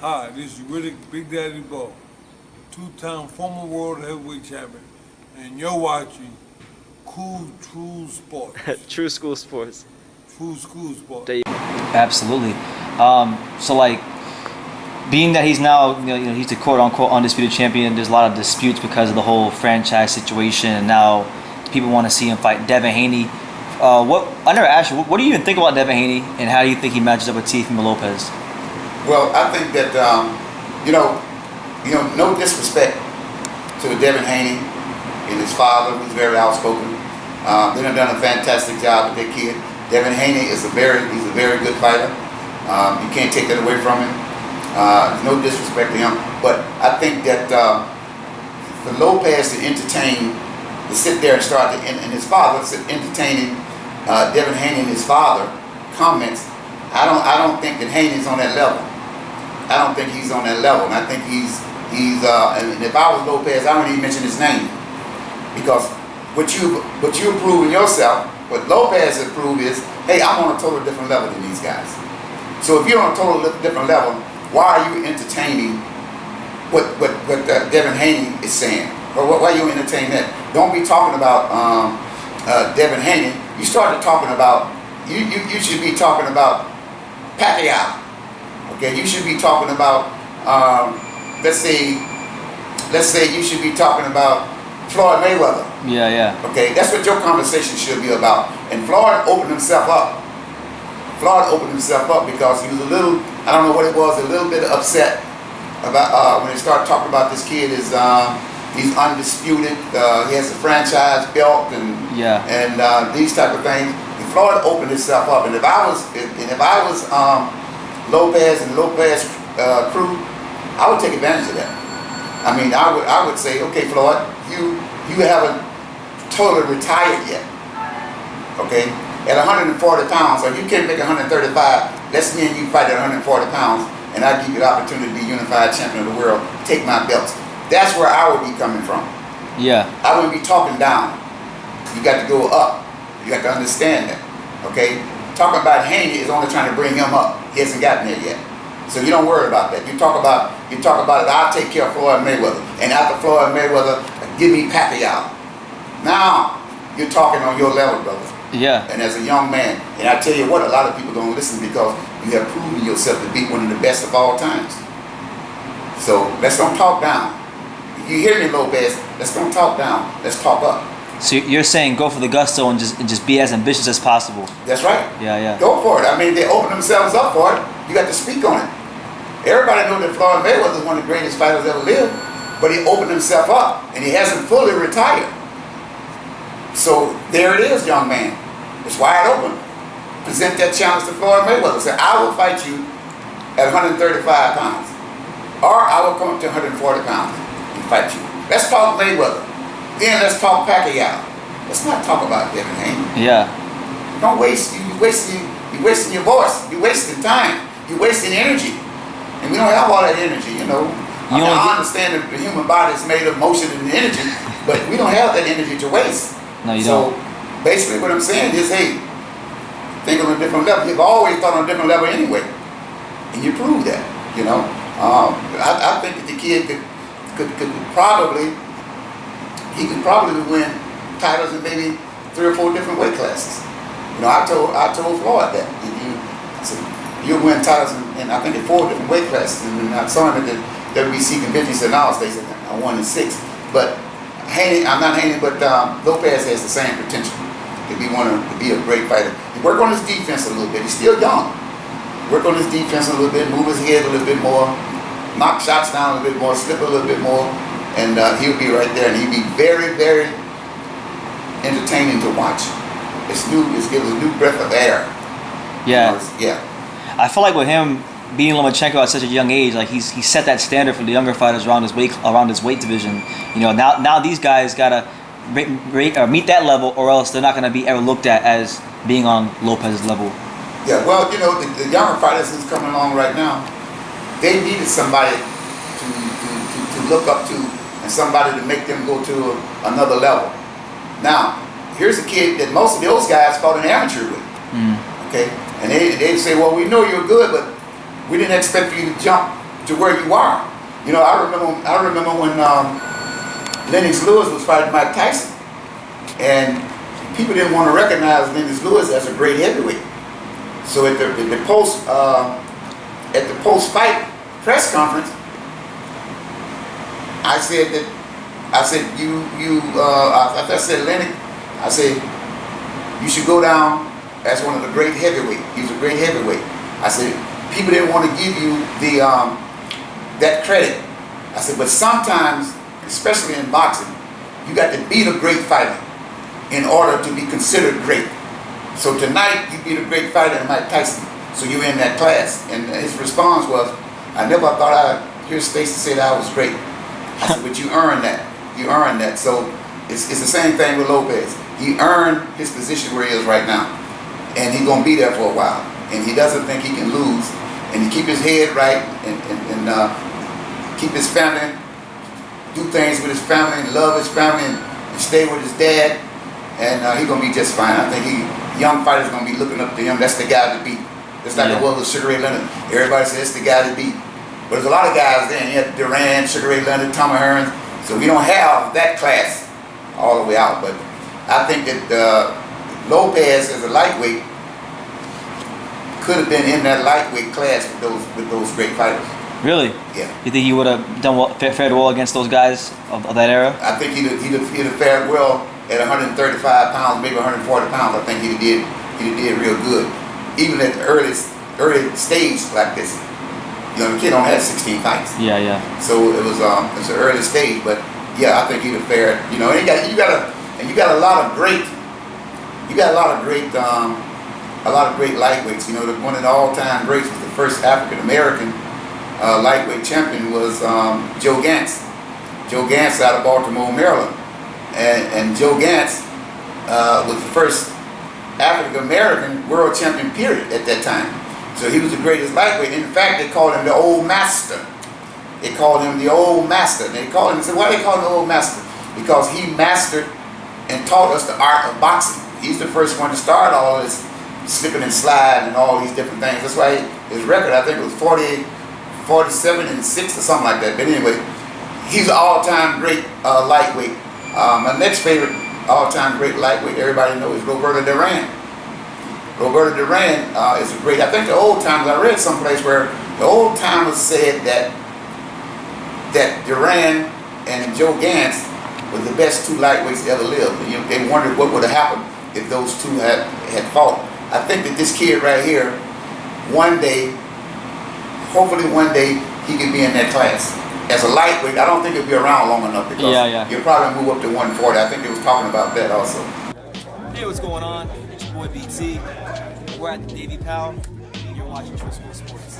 Hi, this is Riddick Big Daddy Bo, two-time former world heavyweight champion, and you're watching Cool True Sports. True School Sports. True School Sports. Absolutely. So like, being that he's now, he's the quote-unquote undisputed champion, there's a lot of disputes because of the whole franchise situation, and now people want to see him fight Devin Haney. I never asked you, what do you even think about Devin Haney, and how do you think he matches up with Teofimo Lopez? Well, I think that no disrespect to Devin Haney and his father, who's very outspoken. They have done a fantastic job with their kid. Devin Haney is a very good fighter. You can't take that away from him. No disrespect to him, but I think that for Lopez to sit there and start and his father entertaining Devin Haney and his father comments. I don't think that Haney's on that level. I don't think he's on that level, and I think he's and if I was Lopez, I wouldn't even mention his name, because what you prove in yourself, what Lopez has proved is, hey, I'm on a totally different level than these guys. So if you're on a totally different level, why are you entertaining what Devin Haney is saying? Or why are you entertaining that? Don't be talking about Devin Haney. You started talking about you should be talking about Pacquiao. Okay, you should be talking about let's say you should be talking about Floyd Mayweather. Yeah. Okay, that's what your conversation should be about. And Floyd opened himself up. Because he was a little, I don't know what it was, a little bit upset about when they started talking about this kid is he's undisputed. He has a franchise belt and these type of things. And Floyd opened himself up. And if I was Lopez and Lopez crew, I would take advantage of that. I mean, I would say, okay, Floyd, you haven't totally retired yet. Okay, at 140 pounds, or you can't make 135. Let's me and you fight at 140 pounds, and I give you the opportunity to be unified champion of the world. Take my belts. That's where I would be coming from. Yeah. I wouldn't be talking down. You got to go up. You got to understand that. Okay? Talking about Haney is only trying to bring him up. He hasn't gotten there yet. So you don't worry about that. You talk about it, I'll take care of Floyd Mayweather. And after Floyd Mayweather, give me Pacquiao. Now you're talking on your level, brother. Yeah. And as a young man, and I tell you what, a lot of people don't listen because you have proven yourself to be one of the best of all times. So let's don't talk down. If you hear me, Lopez, let's don't talk down. Let's talk up. So you're saying go for the gusto and just be as ambitious as possible. That's right. Yeah. Go for it. I mean, they open themselves up for it. You got to speak on it. Everybody knows that Floyd Mayweather is one of the greatest fighters ever lived, but he opened himself up and he hasn't fully retired. So there it is, young man. It's wide open. Present that challenge to Floyd Mayweather. Say, I will fight you at 135 pounds. Or I will come up to 140 pounds and fight you. Let's talk Mayweather. Then let's talk Pacquiao. Let's not talk about Devin Haney. Yeah. Don't waste. You're wasting your voice. You're wasting time. You're wasting energy. And we don't have all that energy, I understand that the human body is made of motion and energy, but we don't have that energy to waste. No, you don't. So basically what I'm saying is, hey, think on a different level. You've always thought on a different level anyway. And you prove that, I think that the kid could probably win titles in maybe 3 or 4 different weight classes. I told Floyd that. I said, you'll win titles in I think in 4 different weight classes. And when I saw him at the WBC convention, he said, no, Stacey, I won in 6. But I'm not Haney, but Lopez has the same potential to be a great fighter. He work on his defense a little bit. He's still young. Work on his defense a little bit, move his head a little bit more, knock shots down a little bit more, slip a little bit more, and he'll be right there. And he'll be very, very entertaining to watch. It gives a new breath of air. Yeah. Yeah. I feel like with him being Lomachenko at such a young age, like he set that standard for the younger fighters around his weight division. Now these guys gotta meet that level, or else they're not gonna be ever looked at as being on Lopez's level. Yeah, well, the younger fighters who's coming along right now, they needed somebody to look up to and somebody to make them go to another level. Now, here's a kid that most of those guys fought an amateur with. Okay, and they'd say, well, we know you're good, but we didn't expect for you to jump to where you are. You know, I remember when Lennox Lewis was fighting Mike Tyson, and people didn't want to recognize Lennox Lewis as a great heavyweight. So at the post fight press conference, I said Lennox, I said you should go down as one of the great heavyweight. He was a great heavyweight. I said people didn't want to give you the that credit. I said, but sometimes, especially in boxing, you got to beat a great fighter in order to be considered great. So tonight, you beat a great fighter in Mike Tyson, so you're in that class. And his response was, I never thought I'd hear Stacey say that I was great. I said, but you earned that. You earned that. So it's the same thing with Lopez. He earned his position where he is right now. And he's going to be there for a while. And he doesn't think he can lose. And he keep his head right and keep his family, do things with his family, and love his family, and stay with his dad, and he's gonna be just fine. I think young fighters gonna be looking up to him. That's the guy to beat. It's like it was with Sugar Ray Leonard. Everybody says it's the guy to beat. But there's a lot of guys there. You had Duran, Sugar Ray Leonard, Tommy Hearns. So we don't have that class all the way out. But I think that Lopez as a lightweight could have been in that lightweight class with those great fighters. Really? Yeah. You think he would have done well, fared well against those guys of that era? I think he'd have fared well at 135 pounds, maybe 140 pounds. I think he did real good, even at the early stage like this. You know, the kid don't have 16 fights. Yeah, yeah. So it was it's an early stage, but yeah, I think he'd have fared. You know, and you got a lot of great lightweights. You know, one of the all-time greats was the first African American lightweight champion was Joe Gantz. Joe Gantz out of Baltimore, Maryland. And Joe Gantz was the first African American world champion period at that time. So he was the greatest lightweight. In fact, they called him the Old Master. They called him the Old Master. They called him, said, why do they call him the Old Master? Because he mastered and taught us the art of boxing. He's the first one to start all this slipping and sliding and all these different things. That's why his record, I think it was 47 and 6 or something like that. But anyway, he's an all-time great lightweight. My next favorite all-time great lightweight, everybody knows, is Roberto Duran. Roberto Duran is a great. I think the old timers, I read someplace where the old timers said that Duran and Joe Gantz were the best two lightweights ever lived. And, you know, they wondered what would have happened if those two had fought. I think that this kid right here, one day, hopefully one day, he could be in that class. As a lightweight, I don't think he'll be around long enough because he'll probably move up to 140. I think they was talking about that also. Hey, what's going on? It's your boy BT. We're at the Davy Powell, and you're watching True School Sports.